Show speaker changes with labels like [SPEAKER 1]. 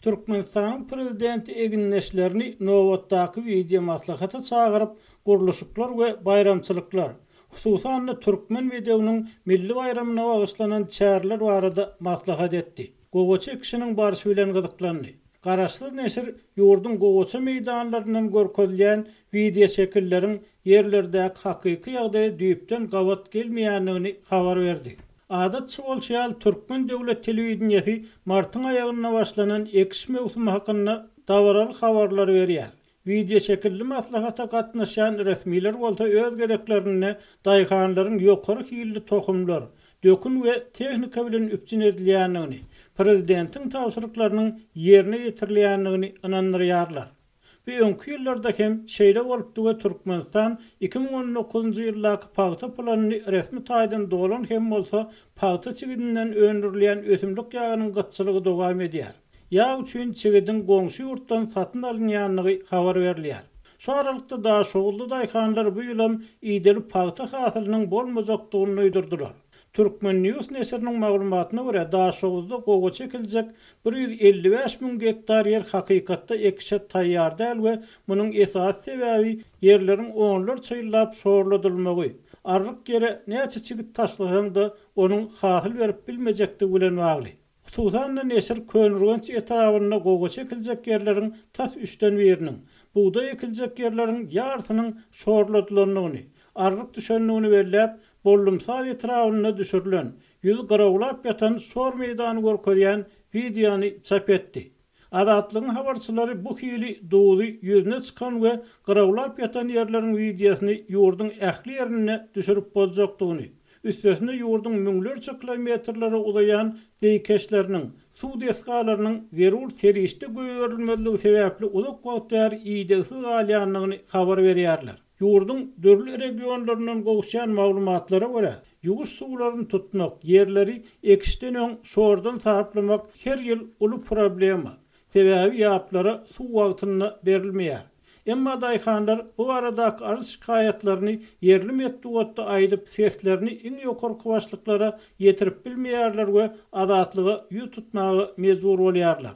[SPEAKER 1] Türkmenistan'ın prezidenti Egin Neşlerini Nowat'taki video maslahata çağırıp guruluşuklar ve bayramçılıklar, hususan Türkmen videonun milli bayramına bağışlanan çağrılar barada maslahat etdi. Gogoçy kişinin barışı bilen gyzyklandy. Garaşly neşir ýurdun gogoçy meýdanlaryndan görkezilýän video şekillerin yerlerdäki hakyky ýagdaýy düýpden gawat gelmeýändigini habar berdi. Adatçy bolşýal Türkmen döwlet telewizionyasy martyň aýagyna başlanan ekiş mewsumi hakynda dawaral habarlar berýär. Video şekilli maslahata gatnaşan resmiler bolsa öz gereklerini daýhanlaryň ýokary hilli tohumlar, dökün we tehnika bilen üpçün edilýändigini, prezidentin tawsyrlyklarynyň ýerine ýetirilýändigini inandyrýarlar. Bu öňkü ýyllarda hem şeýle bolupdy we Türkmenistan 2019-njy ýyllaky paýta planyny resmi taýdan dolan hem bolsa paýta çigidinden öndürilýän ösümlik ýagynyň gatçylygy dowam edýär. Ýag üçin çigidin goňşy ýurtdan satyn alynýanlygy habar berilýär. Şu aralykda daha şogully daýhanlar bu ýylam iýdeli paýta hasylynyň bolmajakdygyny öýdürdiler. Türkmen News neşriniň maglumatyna görä daha şogulda gogo çekiljek 155.000 hektar yer hakykatda ekişe taýýar däl we munyň esas sebäbi yerleriň oňlar çyýlap sorladylmagy. Arryk ýere näçe çigit taşlasaň-da onuň hasyl berip bilmejekdi bilen bagly. Hususan neşir könürgenç etrawyna gogo çekiljek yerleriň tas 3den biriniň, buğday ekiljek yerleriň ýartynyň sorladylanlygyny, arryk düşenligini belläp bollumsal etrawyna düşürilen, ýüzi garawlap ýatan sor meýdany görkezýän videony çap etdi. Adatlygyň habarçylary bu hili dowdy ýüzüne çykan we garawlap ýatan ýerleriň videosyny ýurdun ähli ýerine düşürip boljakdygyny, üstesine ýurdun müňlerçe kilometrlere ulayan beýkeşleriniň, suw deskalarynyň zerur serişde göýerilmezligi sebäpli uzak wagtlar iýdesiz galýanlygyny habar berýärler. Ýurdun dörli regionlaryndan gowşan maglumatlara görä, ýuguş suwlaryny tutmak, yerleri ekişden öň şordan sahaplamak her ýyl uly problema. Sebäbi ýaplara suw wagtyna berilmeýär. Emma daýhanlar bu aradaky arz şikaýatlaryny yerli medeniýetde aýdyp seslerini iň ýokary başlyklara ýetirip bilmeýärler we adatlygy ýut tutmagy mezbur bolýarlar.